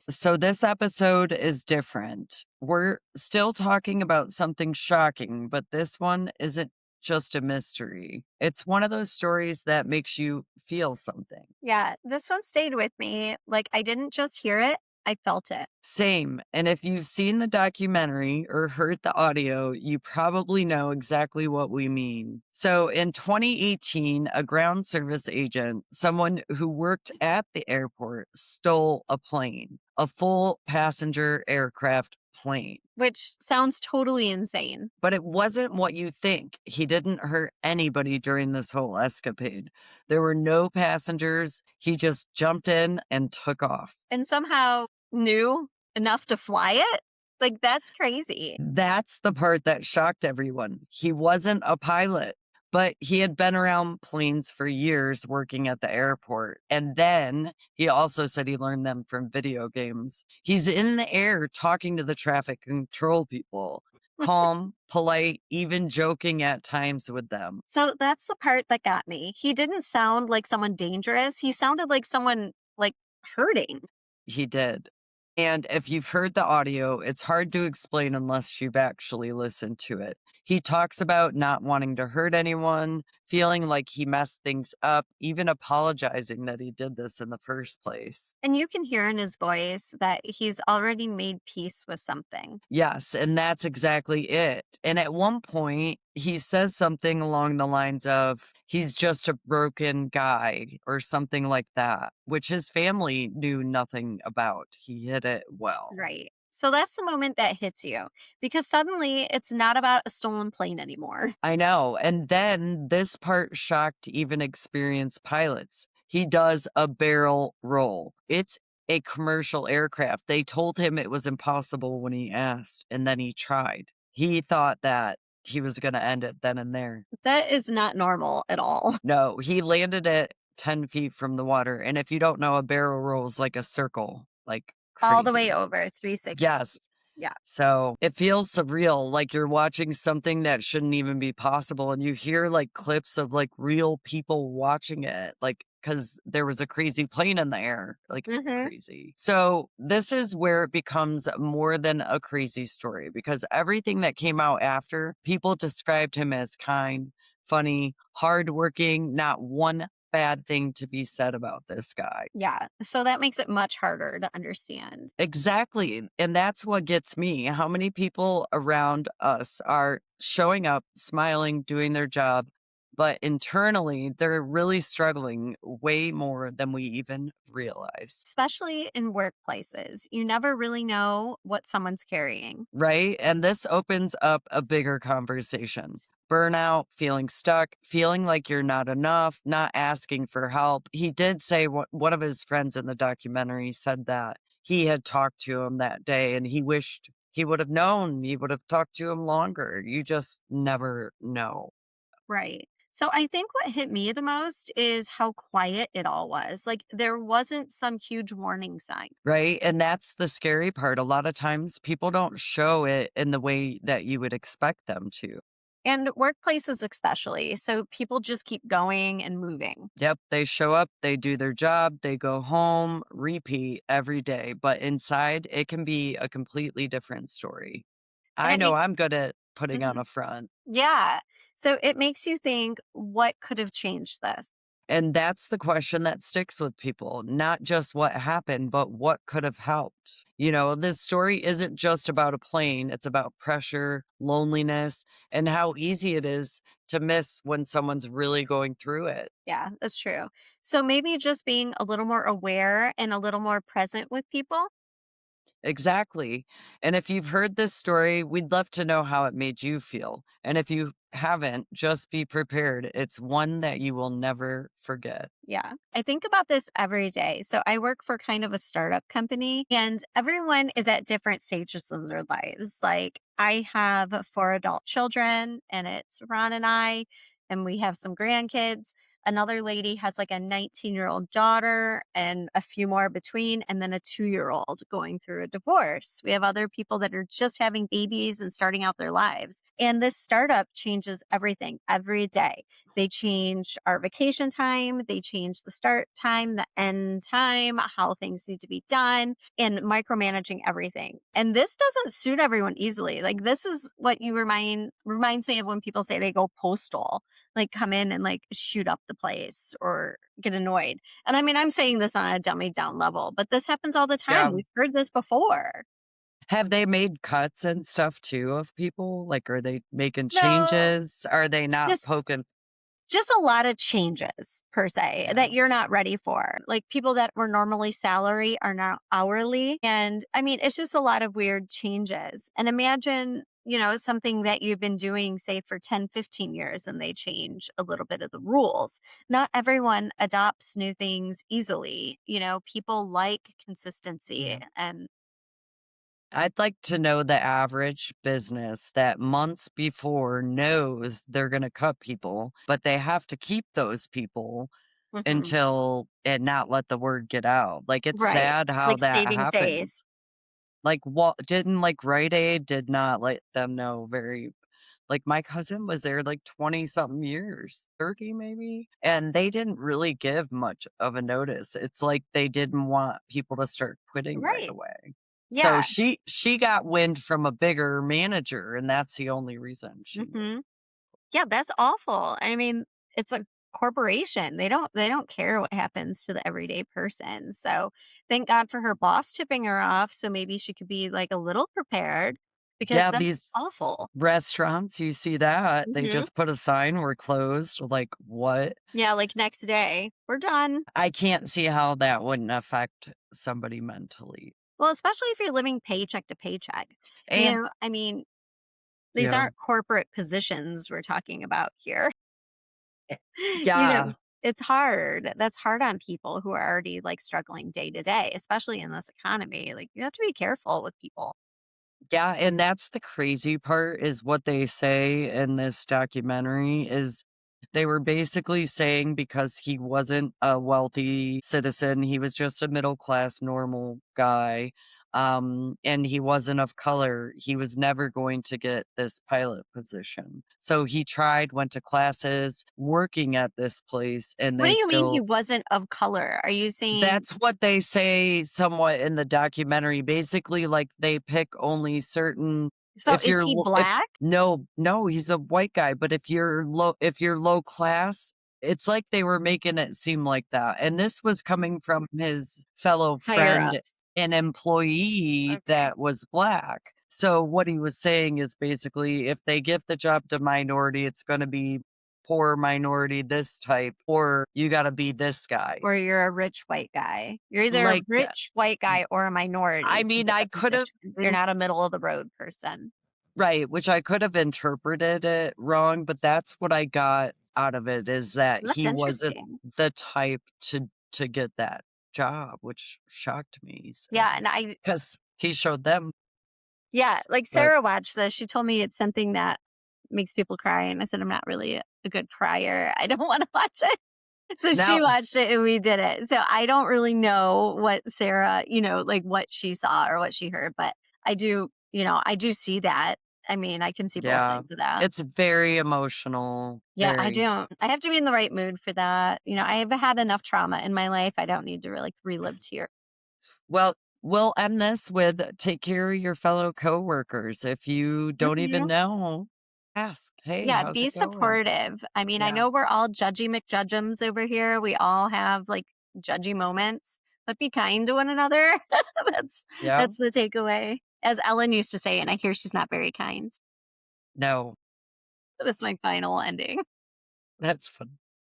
So this episode is different. We're still talking about something shocking, but this one isn't just a mystery. It's one of those stories that makes you feel something. Yeah, this one stayed with me. Like, I didn't just hear it, I felt it. Same. And if you've seen the documentary or heard the audio, you probably know exactly what we mean. So in 2018, a ground service agent, someone who worked at the airport, stole a plane, a full passenger aircraft plane. Which sounds totally insane. But it wasn't what you think. He didn't hurt anybody during this whole escapade. There were no passengers. He just jumped in and took off. And somehow knew enough to fly it? Like, that's crazy. That's the part that shocked everyone. He wasn't a pilot, but he had been around planes for years working at the airport. And then he also said he learned them from video games. He's in the air talking to the traffic control people, calm, polite, even joking at times with them. So that's the part that got me. He didn't sound like someone dangerous. He sounded like someone like hurting. He did. And if you've heard the audio, it's hard to explain unless you've actually listened to it. He talks about not wanting to hurt anyone, feeling like he messed things up, even apologizing that he did this in the first place. And you can hear in his voice that he's already made peace with something. Yes, and that's exactly it. And at one point, he says something along the lines of, he's just a broken guy or something like that, which his family knew nothing about. He hid it well. Right. So that's the moment that hits you because suddenly it's not about a stolen plane anymore. I know. And then this part shocked even experienced pilots. He does a barrel roll. It's a commercial aircraft. They told him it was impossible when he asked, and then he tried. He thought that he was going to end it then and there. That is not normal at all. No, he landed at 10 feet from the water. And if you don't know, a barrel roll is like a circle, like All the way crazy. over 360. Yes. Yeah. So it feels surreal, like you're watching something that shouldn't even be possible. And you hear like clips of like real people watching it, like, because there was a crazy plane in the air, like Hmm. crazy. So this is where it becomes more than a crazy story because everything that came out after, people described him as kind, funny, hardworking, not one bad thing to be said about this guy. Yeah. So that makes it much harder to understand. Exactly. And that's what gets me. How many people around us are showing up, smiling, doing their job, but internally they're really struggling way more than we even realize. Especially in workplaces. You never really know what someone's carrying. Right. And this opens up a bigger conversation. Burnout, feeling stuck, feeling like you're not enough, not asking for help. He did say one of his friends in the documentary said that he had talked to him that day and he wished he would have known, he would have talked to him longer. You just never know. Right. So I think what hit me the most is how quiet it all was. Like there wasn't some huge warning sign. Right. And that's the scary part. A lot of times people don't show it in the way that you would expect them to. And workplaces, especially. So people just keep going and moving. Yep, they show up, they do their job, they go home, repeat every day, but inside, it can be a completely different story. And I it know makes, I'm good at putting on mhm, a front, yeah. So it makes you think what could have changed this? and that's the question that sticks with people, not just what happened, but what could have helped. This story isn't just about a plane, it's about pressure, loneliness, and how easy it is to miss when someone's really going through it. Yeah, that's true. So maybe just being a little more aware and a little more present with people. Exactly. And if you've heard this story, we'd love to know how it made you feel. And if you haven't, just be prepared. It's one that you will never forget. Yeah, I think about this every day. So I work for kind of a startup company, and everyone is at different stages of their lives. Like I have four adult children, and it's Ron and we have some grandkids. Another lady has like a 19-year-old daughter and a few more between, and then a 2-year-old going through a divorce. We have other people that are just having babies and starting out their lives. And this startup changes everything every day. They change our vacation time, they change the start time, the end time, how things need to be done, and micromanaging everything. And this doesn't suit everyone easily. Like this is what you reminds me of when people say they go postal, like come in and like shoot up the place or get annoyed. And I mean, I'm saying this on a dummy down level, but this happens all the time. Yeah. We've heard this before. Have they made cuts and stuff too of people? Like, are they making No, changes? Are they not just poking? just a lot of changes per se Yeah. that you're not ready for. Like people that were normally salary are now hourly. And I mean, it's just a lot of weird changes. And imagine, something that you've been doing, say, for 10, 15 years, and they change a little bit of the rules. Not everyone adopts new things easily. People like consistency Yeah. and I'd like to know the average business that months before knows they're going to cut people, but they have to keep those people Mhm. until and not let the word get out. Like, it's Right. sad how Like that saving happens. face. Like, what didn't like Rite Aid did not let them know very like my cousin was there like 20 something years, 30 maybe, and they didn't really give much of a notice. It's like they didn't want people to start quitting right Right. away. So Yeah. she got wind from a bigger manager, and that's the only reason she knew. Hmm. Yeah, that's awful. I mean, it's a corporation. They don't care what happens to the everyday person. So, thank God for her boss tipping her off so maybe she could be like a little prepared because Yeah, that's these awful. restaurants, you see that, they Hmm. just put a sign, "We're closed." Like, what? Yeah, like next day, we're done. I can't see how that wouldn't affect somebody mentally. Well, especially if you're living paycheck to paycheck. And I mean, these yeah, aren't corporate positions we're talking about here. eh, you know, yeah. it's hard. That's hard on people who are already like struggling day to day, especially in this economy. Like you have to be careful with people. Yeah, and that's the crazy part is what they say in this documentary is they were basically saying because he wasn't a wealthy citizen, he was just a middle class normal guy, and he wasn't of color, he was never going to get this pilot position. So he tried, went to classes, working at this place, and What do they you mean he still wasn't of color? Are you saying that's what they say somewhat in the documentary. Basically, like, they pick only certain so if is you're he lo if black? no, no, he's a white guy, but if you're low class, it's like they were making it seem like that, and this was coming from his fellow Higher friend, ups. an employee Okay. that was black. So, what he was saying is basically, if they give the job to minority, it's gonna be poor minority this type, or you gotta be this guy. Or you're a rich white guy. You're either a Like, rich white guy or a I minority to mean, get I the could have position. You're not a middle of the road person. right, which I could have interpreted it wrong, but that's what I got out of it is that That's he wasn't interesting. the type to get that job, which shocked me, so Yeah, and I because he showed them, yeah, like but Sarah watched this. She told me it's something that makes people cry, and I said I'm not really a good crier. I don't want to watch it. So she now watched it and we did it. So I don't really know what Sarah, like what she saw or what she heard, but I do see that. I mean, I can see both yeah, sides of that. it's very emotional, Yeah, I very. don't. I have to be in the right mood for that. I've had enough trauma in my life. I don't need to really relive tears. Well, we'll end this with take care of your fellow coworkers. If you don't even Mhm. know, ask, "Hey, Yeah, how's be it going?" supportive. I mean, I Yeah, know we're all judgy McJudgems over here. We all have like judgy moments, but be kind to one another. that's yeah, that's the takeaway. As Ellen used to say, and I hear she's not very kind. no, That's my final ending. that's fun.